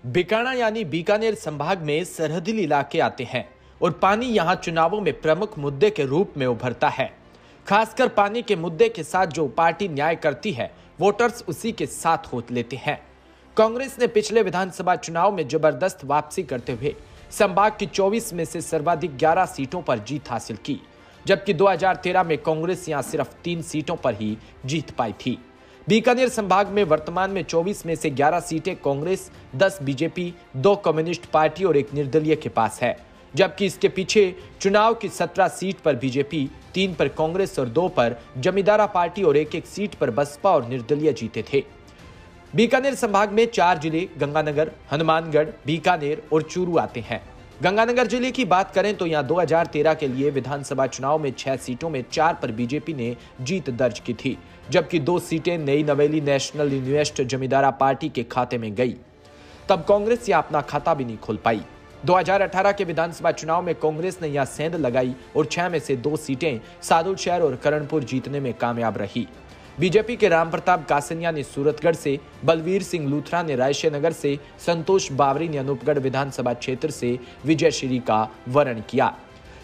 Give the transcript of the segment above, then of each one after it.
बीकाना यानी बीकानेर संभाग में सरहदी इलाके आते हैं और पानी यहां चुनावों में प्रमुख मुद्दे के रूप में उभरता है। खासकर पानी के मुद्दे के साथ जो पार्टी न्याय करती है, वोटर्स उसी के साथ होत लेते हैं। कांग्रेस ने पिछले विधानसभा चुनाव में जबरदस्त वापसी करते हुए संभाग की 24 में से सर्वाधिक 11 सीटों पर जीत हासिल की, जबकि 2013 में कांग्रेस यहां सिर्फ 3 सीटों पर ही जीत पाई थी। बीकानेर संभाग में वर्तमान में 24 में से 11 सीटें कांग्रेस, 10 बीजेपी, 2 कम्युनिस्ट पार्टी और 1 निर्दलीय के पास है, जबकि इसके पीछे चुनाव की 17 सीट पर बीजेपी, 3 पर कांग्रेस और 2 पर जमींदारा पार्टी और 1-1 सीट पर बसपा और निर्दलीय जीते थे। बीकानेर संभाग में 4 जिले गंगानगर, हनुमानगढ़, बीकानेर और चूरू आते हैं। गंगानगर जिले की बात करें तो यहां 2013 के लिए विधानसभा चुनाव में 6 सीटों में 4 पर बीजेपी ने जीत दर्ज की थी, जबकि 2 सीटें नई नवेली नेशनल इन्वेस्ट जमींदारा पार्टी के खाते में गई। तब कांग्रेस यहां अपना खाता भी नहीं खोल पाई। 2018 के विधानसभा चुनाव में कांग्रेस ने यहां सेंध लगाई और 6 में से 2 सीटें सादुलशहर और करणपुर जीतने में कामयाब रही। बीजेपी के रामप्रताप कासनिया ने सूरतगढ़ से, बलवीर सिंह लूथरा ने रायशनगर से, संतोष बावरी ने अनूपगढ़ विधानसभा क्षेत्र से विजय श्री का वर्ण किया।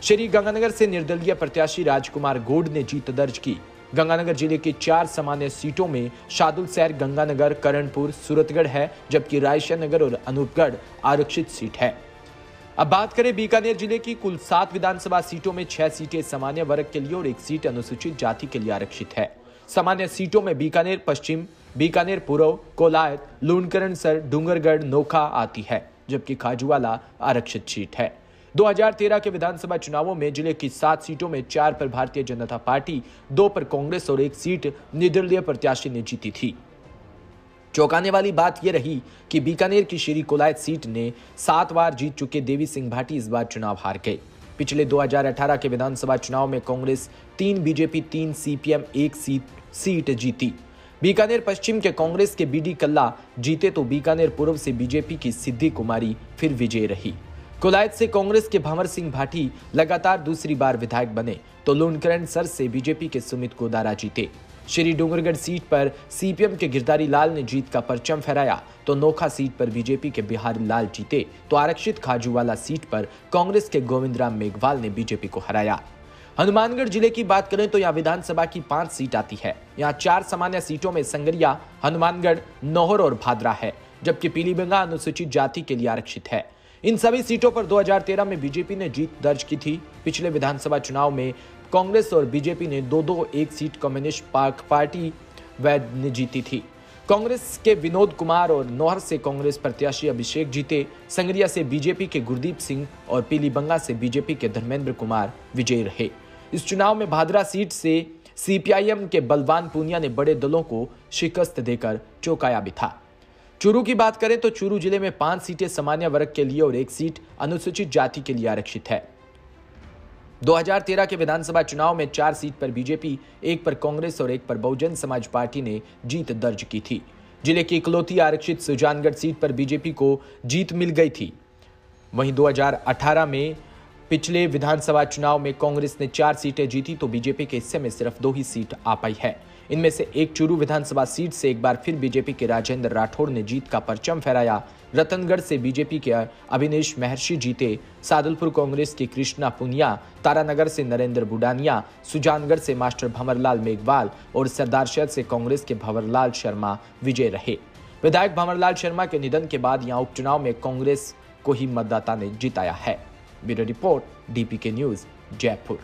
श्री गंगानगर से निर्दलीय प्रत्याशी राजकुमार गोड ने जीत दर्ज की। गंगानगर जिले की 4 सामान्य सीटों में सादुलशहर, गंगानगर, करणपुर, सूरतगढ़ है, जबकि रायशनगर और अनूपगढ़ आरक्षित सीट है। अब बात करें बीकानेर जिले की, कुल 7 विधानसभा सीटों में 6 सीटें सामान्य वर्ग के लिए और 1 सीट अनुसूचित जाति के लिए आरक्षित है। सामान्य सीटों में बीकानेर पश्चिम, बीकानेर पूर्व, कोलायत, लूणकरणसर, डूंगरगढ़, नोखा आती है, जबकि खाजूवाला आरक्षित सीट है। 2013 के विधानसभा चुनावों में जिले की 7 सीटों में 4 पर भारतीय जनता पार्टी, 2 पर कांग्रेस और 1 सीट निर्दलीय प्रत्याशी ने जीती थी। चौंकाने वाली बात यह रही कि बीकानेर की श्री कोलायत सीट ने 7 बार जीत चुके देवी सिंह भाटी इस बार चुनाव हार गए। पिछले 2018 के विधानसभा चुनाव में कांग्रेस 3, बीजेपी 3, सीपीएम 1 सीट जीती। बीकानेर पश्चिम के कांग्रेस के बीडी कल्ला जीते तो बीकानेर पूर्व से बीजेपी की सिद्धि कुमारी फिर विजयी रही। कोलायत से कांग्रेस के भंवर सिंह भाटी लगातार दूसरी बार विधायक बने तो लूणकरणसर से बीजेपी के सुमित गोदारा जीते। श्री डूंगरगढ़ सीट पर सीपीएम के गिरधारी लाल ने जीत का परचम फहराया तो नोखा सीट पर बीजेपी के बिहारी लाल जीते तो आरक्षित खाजूवाला सीट पर कांग्रेस के गोविंद राम मेघवाल ने बीजेपी को हराया। हनुमानगढ़ जिले की बात करें तो यहाँ विधानसभा की 5 सीट आती है। यहाँ 4 सामान्य सीटों में संगरिया, हनुमानगढ़, नौहर और भादरा है, जबकि पीलीबंगा अनुसूचित जाति के लिए आरक्षित है। इन सभी सीटों पर 2013 में बीजेपी ने जीत दर्ज की थी। पिछले विधानसभा चुनाव में कांग्रेस और बीजेपी ने 2-2 1 सीट कम्युनिस्ट पार्टी ने जीती थी। कांग्रेस के विनोद कुमार और नौहर से कांग्रेस प्रत्याशी अभिषेक जीते। संगरिया से बीजेपी के गुरदीप सिंह और पीलीबंगा से बीजेपी के धर्मेंद्र कुमार विजयी रहे। इस चुनाव में भादरा सीट से सीपीआईएम के बलवान पूनिया ने बड़े दलों को शिकस्त देकर चौंकाया भी था। चूरू की बात करें तो चूरू जिले में 5 सीटें सामान्य वर्ग के लिए और 1 सीट अनुसूचित जाति के लिए आरक्षित है। 2013 के विधानसभा चुनाव में 4 सीट पर बीजेपी, 1 पर कांग्रेस और 1 पर बहुजन समाज पार्टी ने जीत दर्ज की थी। जिले की इकलौती आरक्षित सुजानगढ़ सीट पर बीजेपी को जीत मिल गई थी। वहीं 2018 में पिछले विधानसभा चुनाव में कांग्रेस ने 4 सीटें जीती तो बीजेपी के हिस्से में सिर्फ 2 ही सीट आ पाई है। इनमें से एक चूरू विधानसभा सीट से एक बार फिर बीजेपी के राजेंद्र राठौड़ ने जीत का परचम फहराया। रतनगढ़ से बीजेपी के अविनेश महर्षि जीते। सादुलपुर कांग्रेस की कृष्णा पुनिया, तारानगर से नरेंद्र बुडानिया, सुजानगढ़ से मास्टर भंवरलाल मेघवाल और सरदारशहर से कांग्रेस के भंवरलाल शर्मा विजय रहे। विधायक भंवरलाल शर्मा के निधन के बाद यहां उपचुनाव में कांग्रेस को ही मतदाता ने जिताया है। Bureau report, DPK news, Jaipur.